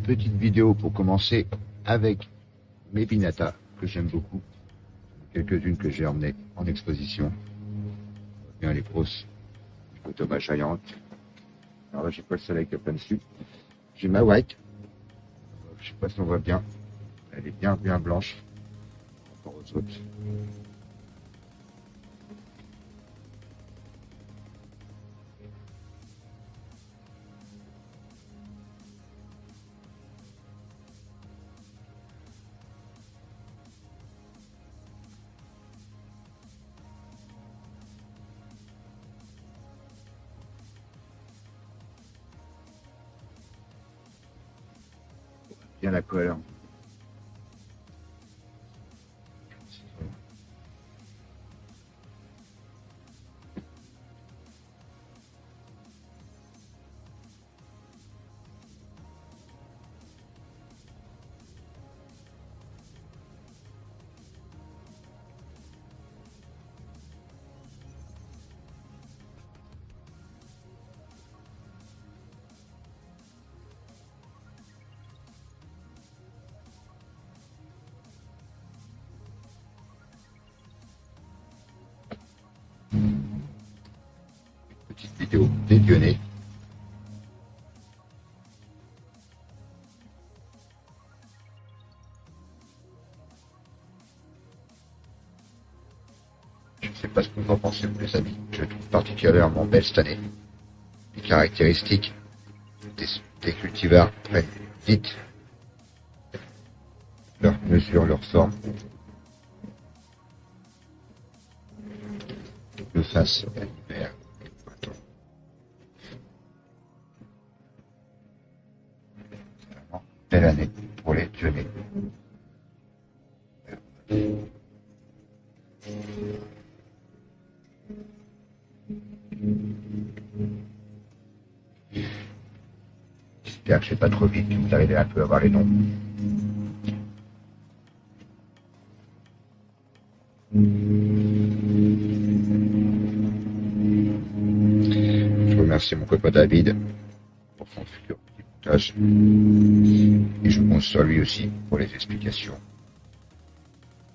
petite vidéo pour commencer avec mes pinatas que j'aime beaucoup. Quelques-unes que j'ai emmenées en exposition. Bien les grosses Thomas Giant. Alors là, j'ai pas le soleil qui est plein dessus. J'ai ma white. Je sais pas si on voit bien. Elle est bien blanche. Par rapport aux autres. Bien la couleur. Petite vidéo dédionnée. Je ne sais pas ce que vous en pensez, vous les amis. Je trouve particulièrement belle cette année. Les caractéristiques des cultivars prennent vite leur mesure, leur forme. Le face à l'hiver. Belle année pour les Dionnées. J'espère que je ne vais pas trop vite, que vous arrivez un peu à voir les noms. Je remercie mon copain David pour son futur montage. Et je compte sur lui aussi pour les explications.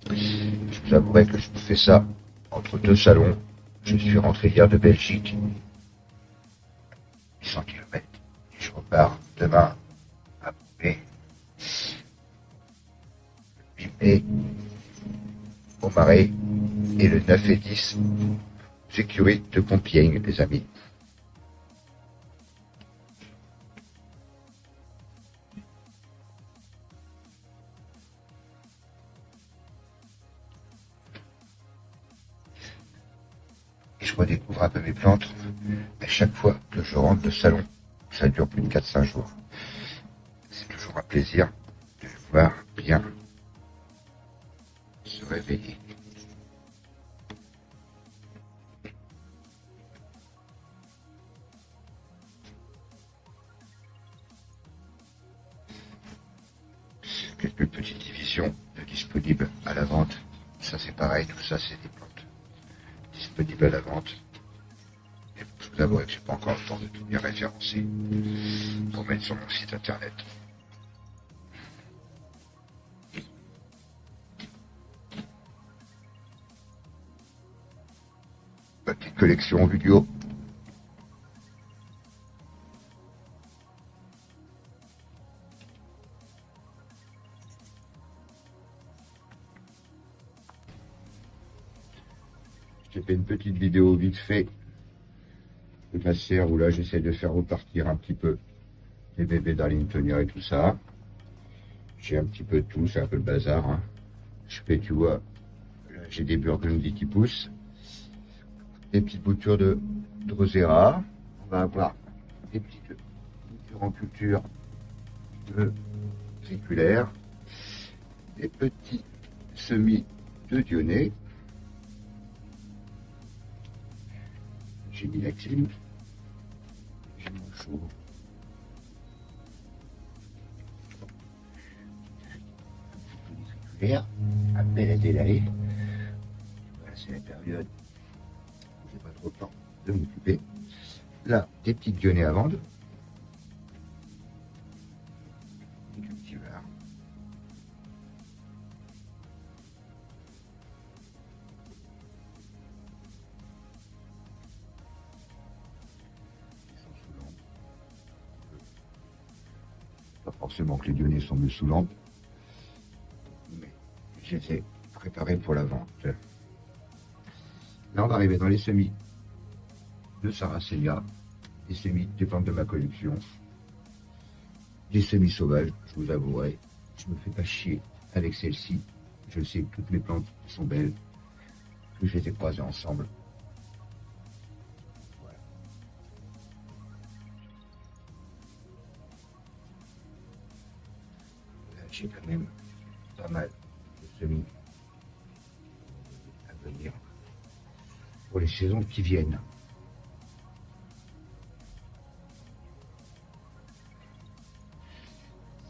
Je vous avouerai que je vous fais ça entre deux salons. Je suis rentré hier de Belgique. 100 km. Je repars demain à Roubaix. Le 8 mai au Marais et le 9 et 10 Sécurité de Compiègne, les amis. Et je redécouvre un peu mes plantes à chaque fois que je rentre de salon. Ça dure plus de 4-5 jours. C'est toujours un plaisir de voir bien se réveiller. Quelques petites divisions disponibles à la vente. Ça c'est pareil, tout ça c'est des plantes disponibles à la vente. Et je vous avouerai que je n'ai pas encore le temps de tout bien référencer pour mettre sur mon site internet. Ma petite collection vidéo. J'ai fait une petite vidéo vite fait de ma serre où là j'essaie de faire repartir un petit peu les bébés d'Arlingtonia et tout ça. J'ai un petit peu de tout, c'est un peu le bazar. Hein. Je fais, tu vois, là j'ai des burgundies qui poussent, des petites boutures de drosera. On va avoir des petites boutures en culture de triculaire, des petits semis de Dionnées. J'ai mis la clim. J'ai mon chaud. Un bel adélaï. Voilà, c'est la période où j'ai pas trop le temps de m'occuper. Là, des petites Dionnées à vendre. forcément que les Lyonnais sont mieux sous lampe, mais je les ai préparés pour la vente. Là, on va arriver dans les semis de Sarracenia. Les semis dépendent de ma collection. Les semis sauvages, je vous avouerai, je me fais pas chier avec celle-ci. Je sais que toutes mes plantes sont belles, que je les ai croisées ensemble. Voilà. Là, j'ai quand même pas mal de semis à venir pour les saisons qui viennent.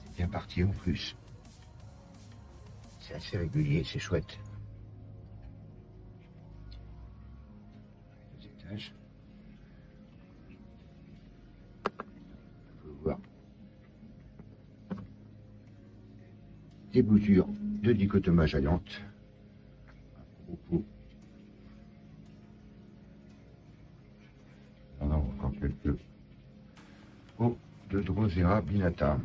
C'est bien parti en plus. C'est assez régulier, c'est chouette. 2 étages. On peut voir des boutures de dichotoma giante. Un gros pot. On a encore quelques pots de Drosera binata.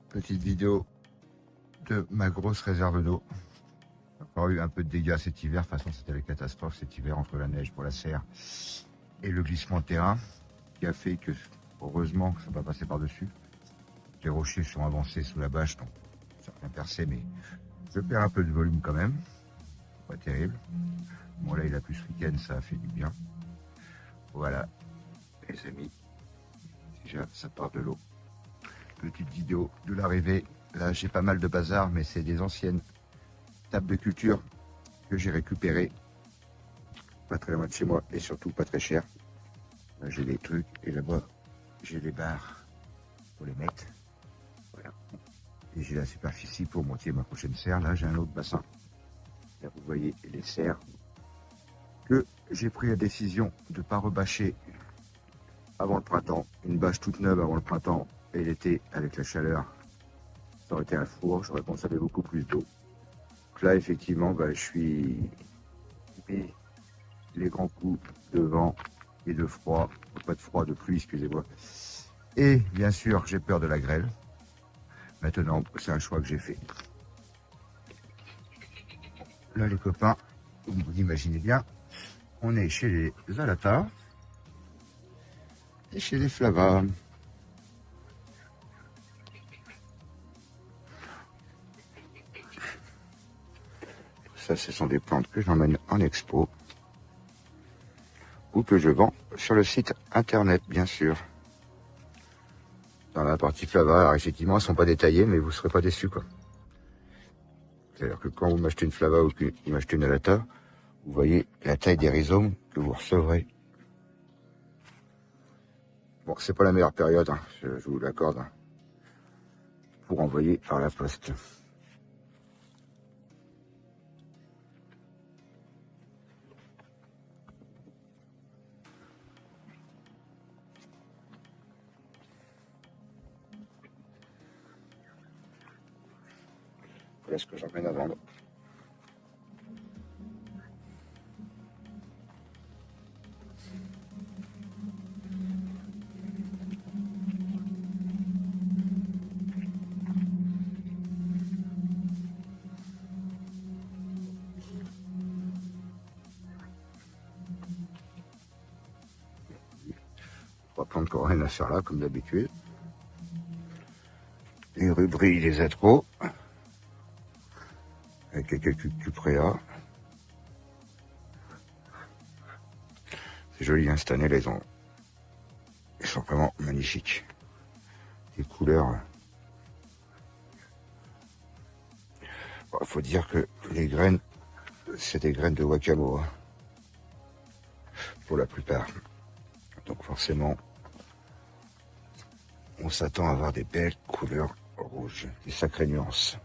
Petite vidéo de ma grosse réserve d'eau. Encore eu un peu de dégâts cet hiver. De toute façon, c'était la catastrophe cet hiver entre la neige pour la serre et le glissement de terrain qui a fait que, heureusement, ça va passer par-dessus. Les rochers sont avancés sous la bâche, donc ça n'a rien percé, mais je perds un peu de volume quand même. Pas terrible. Bon, là, il a plus ce week-end, ça a fait du bien. Voilà, les amis. Déjà, ça part de l'eau. Petite vidéo de l'arrivée. Là, j'ai pas mal de bazar, mais c'est des anciennes tables de culture que j'ai récupérées. Pas très loin de chez moi et surtout pas très cher. Là, j'ai des trucs et là-bas, j'ai des barres pour les mettre. Voilà. Et j'ai la superficie pour monter ma prochaine serre. Là, j'ai un autre bassin. Là, vous voyez les serres que j'ai pris la décision de ne pas rebâcher avant le printemps. Une bâche toute neuve avant le printemps. Et l'été, avec la chaleur, ça aurait été un four, j'aurais consommé beaucoup plus d'eau. Donc là, effectivement, bah, je suis mis les grands coups de vent et de froid, pas de froid, de pluie, excusez-moi. Et bien sûr, j'ai peur de la grêle. Maintenant, c'est un choix que j'ai fait. Là, les copains, vous imaginez bien, on est chez les Alata et chez les Flava. Ça, ce sont des plantes que j'emmène en expo ou que je vends sur le site internet, bien sûr. Dans la partie Flava, alors effectivement, elles ne sont pas détaillées, mais vous ne serez pas déçus, quoi. C'est-à-dire que quand vous m'achetez une flava ou que vous m'achetez une alata, vous voyez la taille des rhizomes que vous recevrez. Bon, c'est pas la meilleure période, hein, je vous l'accorde, hein, pour envoyer par la poste. Voilà ce que j'emmène à vendre. On va prendre encore rien à faire là, comme d'habitude. Les rubris, les atros, avec quelques cupréas. C'est joli, hein, cette année, ils sont vraiment magnifiques. Des couleurs. Bon, faut dire que les graines, c'est des graines de wakamo, hein, pour la plupart. Donc forcément, on s'attend à avoir des belles couleurs rouges, des sacrées nuances.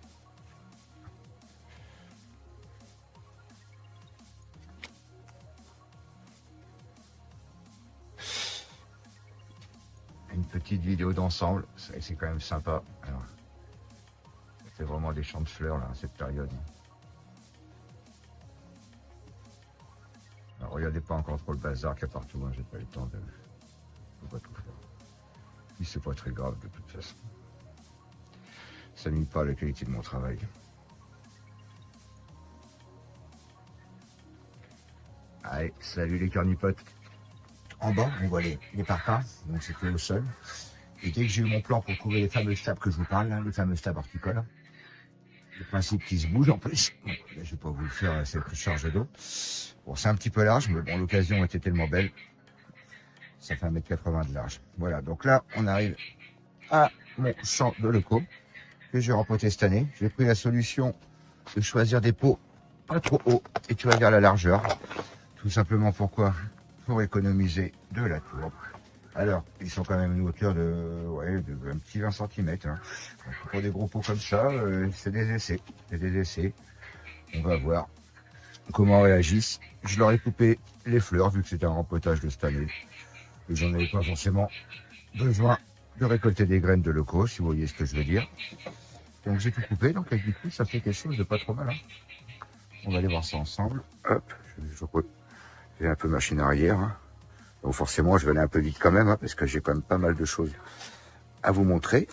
Une petite vidéo d'ensemble, c'est quand même sympa. Alors, c'est vraiment des champs de fleurs là, cette période. Alors regardez pas encore trop le bazar qu'il y a partout, hein, j'ai pas eu le temps de pas tout faire. Puis c'est pas très grave de toute façon. Ça nuit pas à la qualité de mon travail. Allez, salut les carnipotes. En bas, on voit les parpaings, donc c'était au sol. Et dès que j'ai eu mon plan pour trouver les fameux stabs que je vous parle, là, les fameux stabs horticoles, le principe qui se bouge en plus, bon, là, je vais pas vous le faire, c'est plus chargé d'eau. Bon, c'est un petit peu large, mais bon, l'occasion était tellement belle. Ça fait 1,80 m de large. Voilà, donc là, on arrive à mon champ de locaux que j'ai rempoté cette année. J'ai pris la solution de choisir des pots pas trop hauts et tu vas vers la largeur. Tout simplement pourquoi? Pour économiser de la tourbe. Alors, ils sont quand même une hauteur de, un petit 20 cm. Hein. Donc, pour des gros pots comme ça, c'est des essais. C'est des essais. On va voir comment réagissent. Je leur ai coupé les fleurs, vu que c'était un rempotage de cette année. Et j'en avais pas forcément besoin de récolter des graines de locaux, si vous voyez ce que je veux dire. Donc j'ai tout coupé, donc du coup, ça fait quelque chose de pas trop mal. Hein. On va aller voir ça ensemble. Hop, j'ai un peu machine arrière. Hein. Donc forcément, je vais aller un peu vite quand même, hein, parce que j'ai quand même pas mal de choses à vous montrer.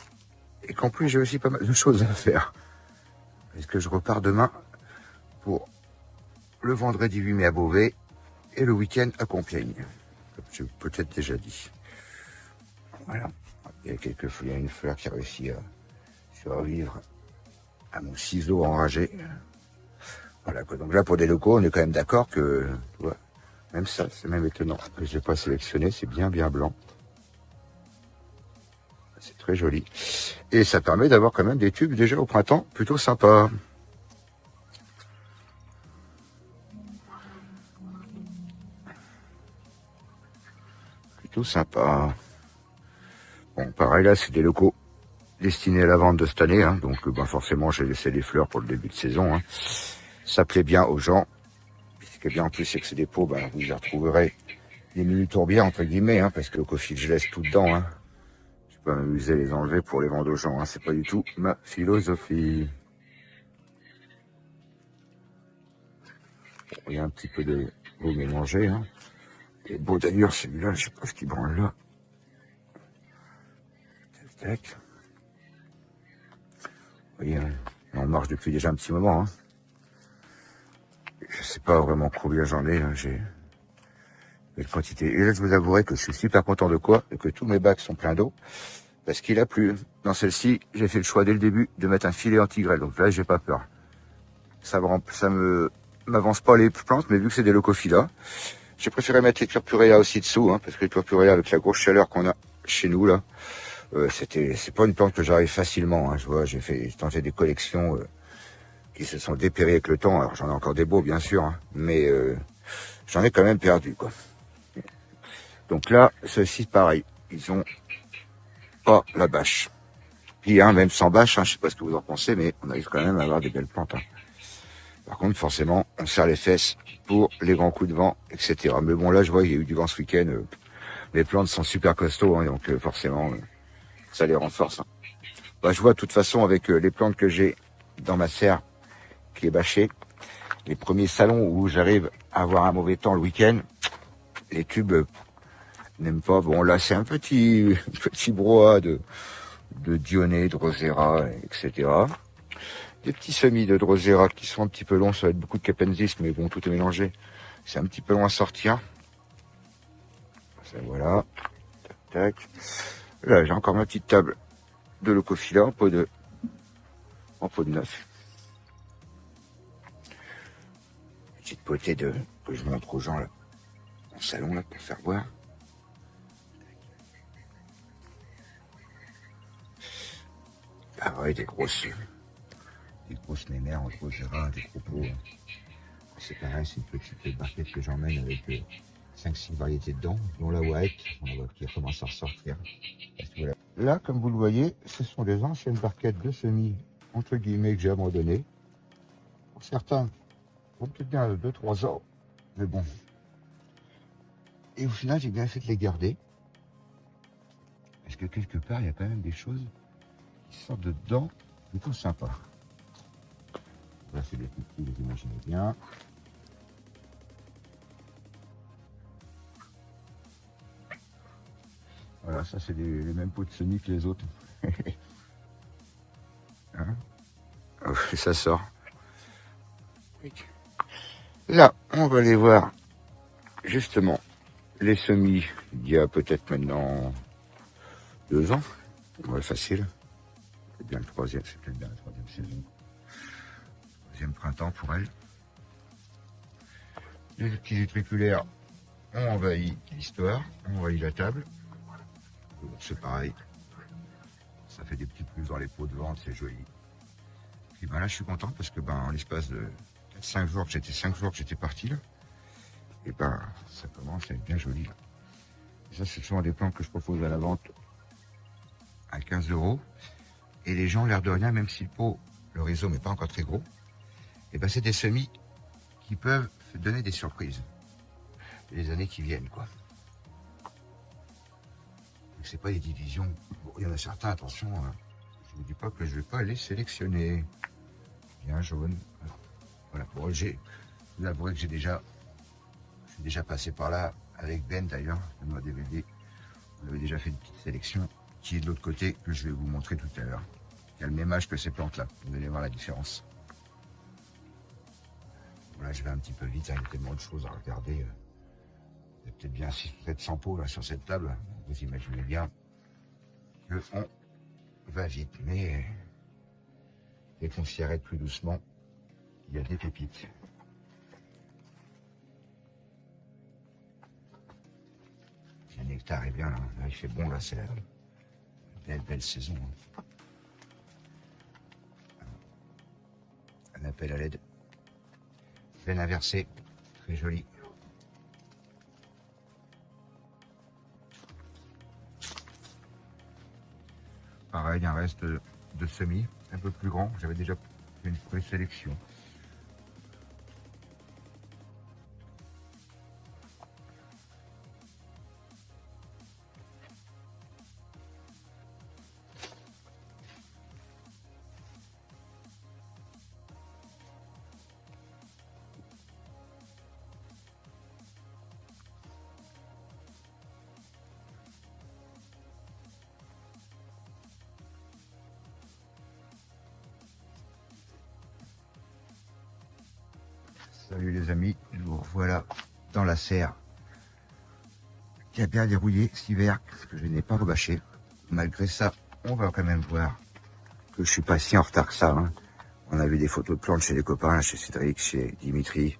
Et qu'en plus, j'ai aussi pas mal de choses à faire. Parce que je repars demain pour le vendredi 8 mai à Beauvais et le week-end à Compiègne. Comme je l'ai peut-être déjà dit. Voilà. Il y a une fleur qui a réussi à survivre à mon ciseau enragé. Voilà quoi. Donc là, pour des locaux, on est quand même d'accord que, tu vois, même ça, c'est même étonnant. Je l'ai pas sélectionné, c'est bien blanc. C'est très joli. Et ça permet d'avoir quand même des tubes déjà au printemps plutôt sympas. Plutôt sympa. Bon, pareil là, c'est des locaux destinés à la vente de cette année. Hein, donc forcément, j'ai laissé les fleurs pour le début de saison. Hein. Ça plaît bien aux gens. Ce qui est bien en plus, c'est que c'est des pots, vous y retrouverez des menus tourbières, entre guillemets, hein, parce que le coffee, je laisse tout dedans. Hein. Je peux m'amuser à les enlever pour les vendre aux gens. Hein. C'est pas du tout ma philosophie. Bon, il y a un petit peu de beau mélangé. Hein. Et beau d'ailleurs, celui-là, je sais pas ce qu'il branle là. Tac. Vous voyez, hein, on marche depuis déjà un petit moment. Hein. Je sais pas vraiment combien j'en ai. Hein. J'ai une quantité. Et là, je vous avouerai que je suis super content de quoi? Et que tous mes bacs sont pleins d'eau. Parce qu'il a plu. Dans celle-ci, j'ai fait le choix dès le début de mettre un filet anti-grêle. Donc là, j'ai pas peur. Ça m'avance pas les plantes, mais vu que c'est des leucophylla, j'ai préféré mettre les purpurea aussi dessous, hein, parce que les purpurea, avec la grosse chaleur qu'on a chez nous là, c'est pas une plante que j'arrive facilement. Hein, je vois, j'ai tenté des collections qui se sont dépérés avec le temps. Alors j'en ai encore des beaux bien sûr, hein, mais j'en ai quand même perdu quoi. Donc là, ceux-ci pareil, ils ont pas la bâche. Puis hein, même sans bâche, hein, je sais pas ce que vous en pensez, mais on arrive quand même à avoir des belles plantes. Hein. Par contre, forcément, on serre les fesses pour les grands coups de vent, etc. Mais bon, là, je vois qu'il y a eu du vent ce week-end. Les plantes sont super costauds, hein, donc forcément, ça les renforce. Hein. Bah, je vois de toute façon avec les plantes que j'ai dans ma serre qui est bâchée, les premiers salons où j'arrive à avoir un mauvais temps le week-end, les tubes n'aiment pas. Bon, là, c'est un petit brouhaha de Dionée, de Drosera, etc. Des petits semis de Drosera qui sont un petit peu longs, ça va être beaucoup de Capensis, mais bon, tout est mélangé. C'est un petit peu long à sortir. Ça, voilà. Tac, tac. Là, j'ai encore ma petite table de Leucophila en pot de 9. Petite potée que je montre aux gens là, en salon là, pour faire voir. Ah ouais, des grosses mémères en Drosera, des gros pots. C'est pareil, c'est une petite barquette que j'emmène avec 5-6 variétés dedans, dont la white, on voit qui commence à ressortir. Voilà. Là, comme vous le voyez, ce sont des anciennes barquettes de semis, entre guillemets, que j'ai abandonnées. Pour certains, vont peut-être bien 2-3 ans, mais bon. Et au final, j'ai bien fait de les garder. Parce que quelque part, il y a quand même des choses qui sortent de dedans, plutôt sympas. Là, c'est des petits, vous imaginez bien. Voilà, ça c'est les mêmes pots de semis que les autres. Hein, oh, ça sort. Là, on va aller voir justement les semis il y a peut-être maintenant 2 ans. Ouais, facile. C'est bien le troisième, c'est peut-être bien la 3e saison. 3e printemps pour elle. Les petits utriculaires ont envahi l'histoire, ont envahi la table. Bon, c'est pareil. Ça fait des petits plus dans les pots de vente, c'est joli. Et ben là, je suis content parce que en l'espace de 5 jours que j'étais parti là, et ben ça commence à être bien joli. Là. Et ça, c'est souvent des plantes que je propose à la vente à 15 €. Et les gens, l'air de rien, même si le rhizome n'est pas encore très gros, et ben c'est des semis qui peuvent donner des surprises les années qui viennent, quoi. C'est pas des divisions. Bon, il y en a certains, attention, je vous dis pas que je vais pas les sélectionner. Bien jaune. Voilà, bon, vous avouez que je suis déjà passé par là avec Ben d'ailleurs, de ma DVD. On avait déjà fait une petite sélection qui est de l'autre côté que je vais vous montrer tout à l'heure. Il y a le même âge que ces plantes-là. Vous allez voir la différence. Voilà, je vais un petit peu vite, hein, il y a tellement de choses à regarder. Il y a peut-être bien 600-700 pots là sur cette table. Vous imaginez bien que on va vite, mais dès qu'on s'y arrête plus doucement, il y a des pépites. Le nectar est bien là, il fait bon là, c'est la belle saison. Hein. Un appel à l'aide. Veine inversée, très joli. Pareil, un reste de semis, un peu plus grand. J'avais déjà fait une présélection. Salut les amis, je vous revoilà dans la serre qui a bien dérouillé cet hiver, que je n'ai pas rebâché. Malgré ça, on va quand même voir que je suis pas si en retard que ça. Hein. On a vu des photos de plantes chez les copains, chez Cédric, chez Dimitri,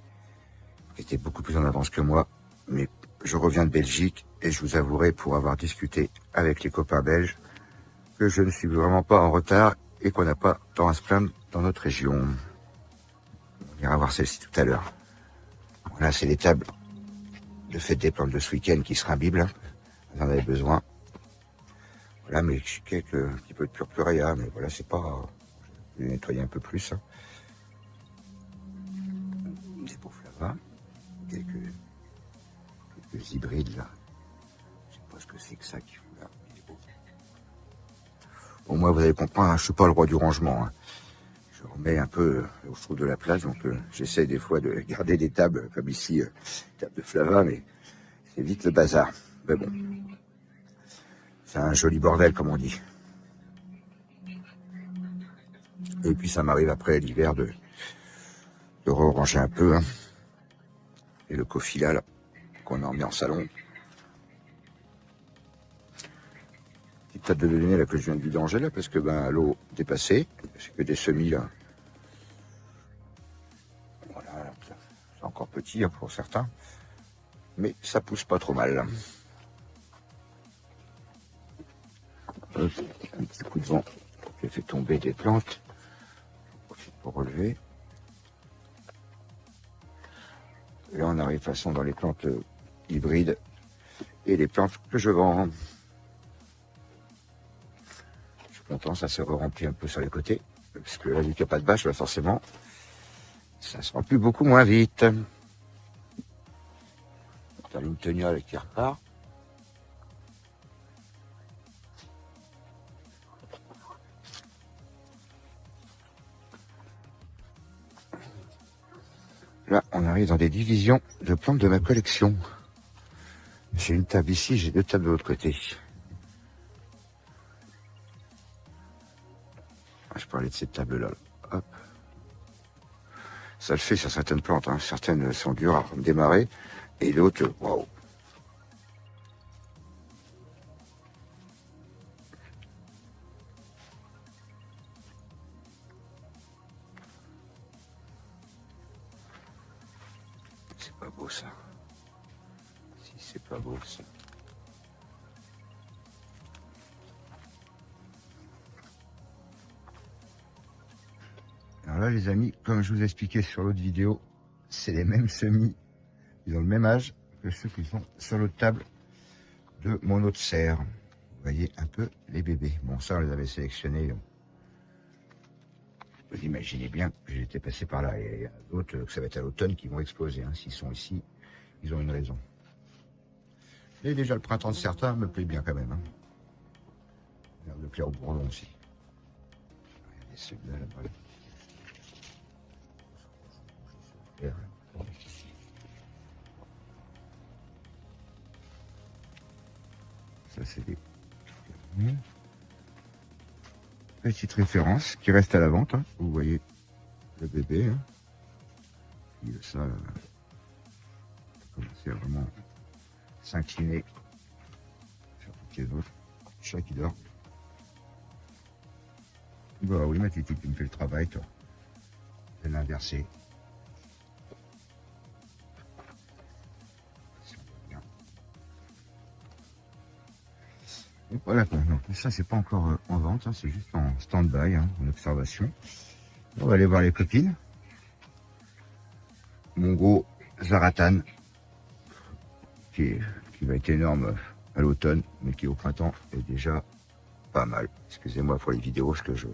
qui étaient beaucoup plus en avance que moi. Mais je reviens de Belgique et je vous avouerai, pour avoir discuté avec les copains belges, que je ne suis vraiment pas en retard et qu'on n'a pas tant à se plaindre dans notre région. On ira voir celle-ci tout à l'heure. Voilà, c'est les tables de fête des plantes de ce week-end qui sera Bible. Vous en avez besoin. Voilà, mais j'ai quelques un petit peu de purpurea, mais voilà, c'est pas. Je vais nettoyer un peu plus. Hein. Des Beauflava, quelques hybrides là. Je sais pas ce que c'est que ça qui fout là. Bon, moi, vous allez comprendre, hein, je suis pas le roi du rangement. Hein. Je remets un peu où je trouve de la place, donc j'essaie des fois de garder des tables comme ici, table de Flava, mais c'est vite le bazar. Mais bon, c'est un joli bordel, comme on dit. Et puis ça m'arrive après l'hiver de re-ranger un peu. Hein. Et le coffila là, qu'on a remis en salon. Petite table de données là que je viens de vidanger là, parce que ben l'eau dépassée, c'est que des semis là. Voilà, c'est encore petit hein, pour certains, mais ça pousse pas trop mal. Là. Un petit coup de vent, j'ai fait tomber des plantes. J'en profite pour relever. Et là, on arrive de toute façon dans les plantes hybrides et les plantes que je vends. Je suis content, ça se remplit un peu sur les côtés. Parce que là, vu qu'il n'y a pas de bâche, là, forcément, ça se remplit beaucoup moins vite. T'as une tenue qui repart. Là, on arrive dans des divisions de plantes de ma collection. J'ai une table ici, j'ai deux tables de l'autre côté. Je parlais de cette table-là. Hop. Ça le fait sur certaines plantes. Hein. Certaines sont dures à démarrer et d'autres, waouh. C'est pas beau ça. Si c'est pas beau ça. Alors là les amis, comme je vous expliquais sur l'autre vidéo, c'est les mêmes semis. Ils ont le même âge que ceux qui sont sur l'autre table de mon autre serre. Vous voyez un peu les bébés. Bon ça on les avait sélectionnés. Vous imaginez bien que j'étais passé par là. Et il y a d'autres que ça va être à l'automne qui vont exploser. Hein. S'ils sont ici, ils ont une raison. Et déjà le printemps de certains me plaît bien quand même. Hein. L'air de plaire au bourdon aussi. Regardez celui-là là-bas. Ça c'est des petites références qui restent à la vente. Hein. Vous voyez le bébé. Hein. Il a ça commencer à vraiment s'incliner sur toutes les autres. Chat qui dort. Bah oui ma petite, tu me fais le travail toi. De l'inverser. Voilà quoi, donc ça c'est pas encore en vente, hein, c'est juste en stand-by, hein, en observation. On va aller voir les copines. Mon gros Zaratan, qui va être énorme à l'automne, mais qui au printemps est déjà pas mal. Excusez-moi pour les vidéos, parce que je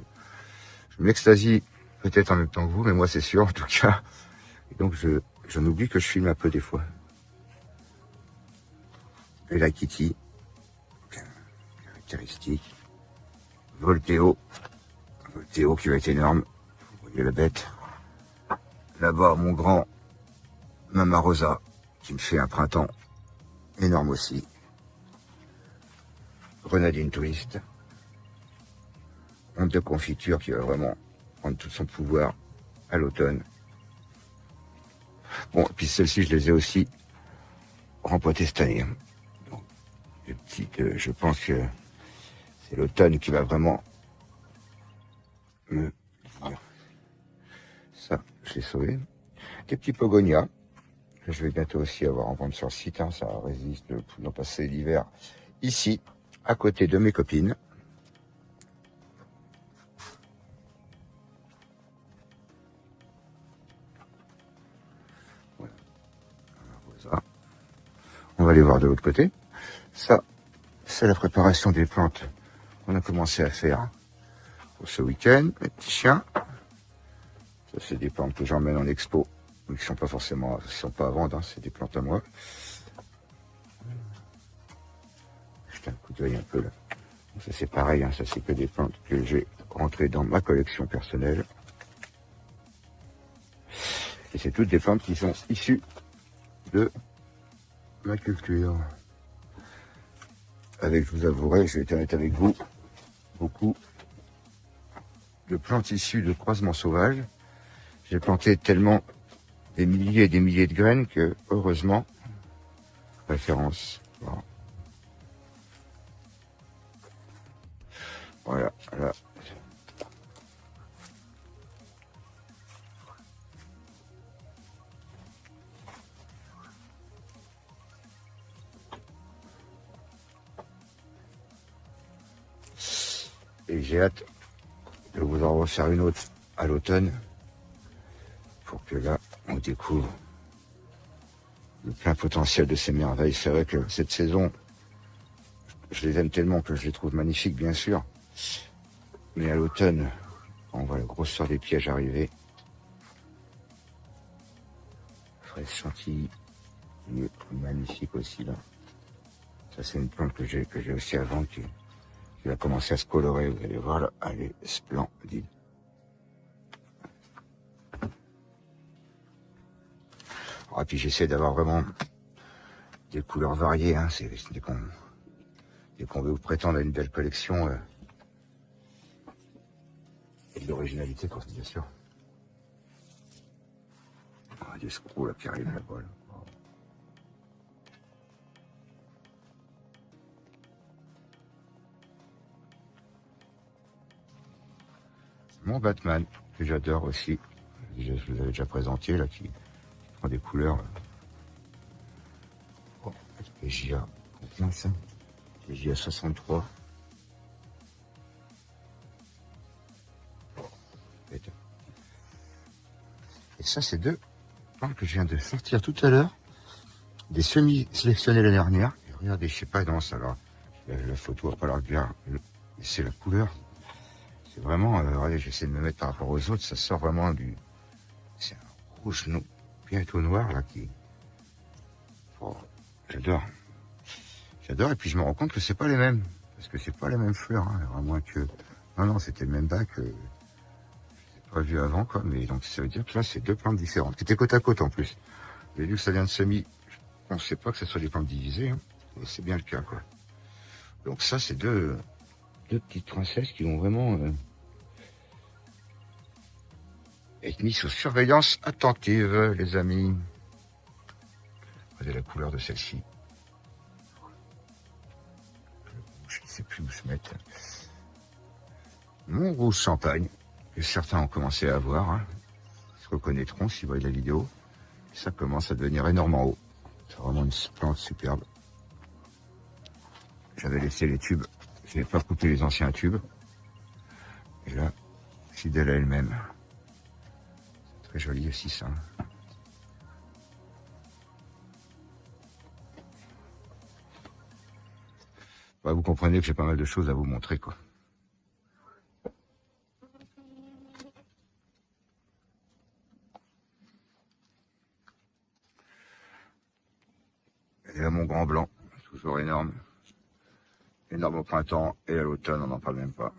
m'extasie peut-être en même temps que vous, mais moi c'est sûr en tout cas. Et donc j'en oublie que je filme un peu des fois. Et la Kitty, caractéristique. Volteo qui va être énorme. Vous voyez la bête. Là-bas, mon grand Mama Rosa, qui me fait un printemps énorme aussi. Grenadine Twist. Honte de confiture qui va vraiment prendre tout son pouvoir à l'automne. Bon, et puis celles-ci, je les ai aussi rempoitées cette année. Donc, les petites, je pense que c'est l'automne qui va vraiment me dire. Ça, je l'ai sauvé. Des petits pogonias. Que je vais bientôt aussi avoir en vente sur le site. Hein, ça résiste pour passer l'hiver ici, à côté de mes copines. Ça. On va aller voir de l'autre côté. Ça, c'est la préparation des plantes qu'on a commencé à faire pour ce week-end. Mes petits chiens. Ça, c'est des plantes que j'emmène en expo, mais qui sont pas forcément, qui sont pas à vendre, hein, c'est des plantes à moi. Jetez un coup d'œil un peu là. Ça c'est pareil, hein, ça c'est que des plantes que j'ai rentrées dans ma collection personnelle. Et c'est toutes des plantes qui sont issues de ma culture. Avec, je vous avouerai, je vais être honnête avec vous, beaucoup de plantes issues de croisements sauvages. J'ai planté tellement des milliers et des milliers de graines que, heureusement, référence. Voilà, voilà. Et j'ai hâte de vous en refaire une autre à l'automne pour que là, on découvre le plein potentiel de ces merveilles. C'est vrai que cette saison, je les aime tellement que je les trouve magnifiques, bien sûr. Mais à l'automne, on voit la grosseur des pièges arriver. Fraise chantilly, magnifique aussi là. Ça c'est une plante que j'ai aussi avant qui va commencer à se colorer. Vous allez voir là, elle est splendide. Et puis j'essaie d'avoir vraiment des couleurs variées. Hein. Dès qu'on veut vous prétendre à une belle collection et de l'originalité, bien sûr. Des screws là qui arrivent là-bas. Là. Mon Batman, que j'adore aussi. Je vous avais déjà présenté là, qui prend des couleurs. Oh, PJA, combien ça? PJA 63. Et ça, c'est deux plantes que je viens de sortir tout à l'heure. Des semis sélectionnés l'année dernière. Et regardez, je sais pas, non, ça là. La photo va pas la regarder. C'est la couleur. C'est vraiment, regardez, j'essaie de me mettre par rapport aux autres. Ça sort vraiment du. C'est un rouge bientôt noir là qui. Oh, j'adore. J'adore. Et puis je me rends compte que c'est pas les mêmes. Parce que c'est pas les mêmes fleurs. Hein, à moins que. Non, c'était le même bac. Pas vu avant quoi, mais donc ça veut dire que là c'est deux plantes différentes, qui étaient côte à côte en plus. J'ai vu que ça vient de semis, on ne sait pas que ce soit des plantes divisées, hein, et c'est bien le cas quoi. Donc ça c'est deux petites princesses qui vont vraiment être mises sous surveillance attentive, les amis. Regardez la couleur de celle-ci. Je ne sais plus où se mettre. Mon rouge champagne, que certains ont commencé à voir, hein, se reconnaîtront s'ils voient la vidéo. Ça commence à devenir énormément haut. C'est vraiment une plante superbe. J'avais laissé les tubes. Je n'ai pas coupé les anciens tubes. Et là, fidèle à elle-même. C'est très joli aussi ça. Bah, vous comprenez que j'ai pas mal de choses à vous montrer quoi. Et là mon grand blanc, toujours énorme. Énorme au printemps et à l'automne on n'en parle même pas.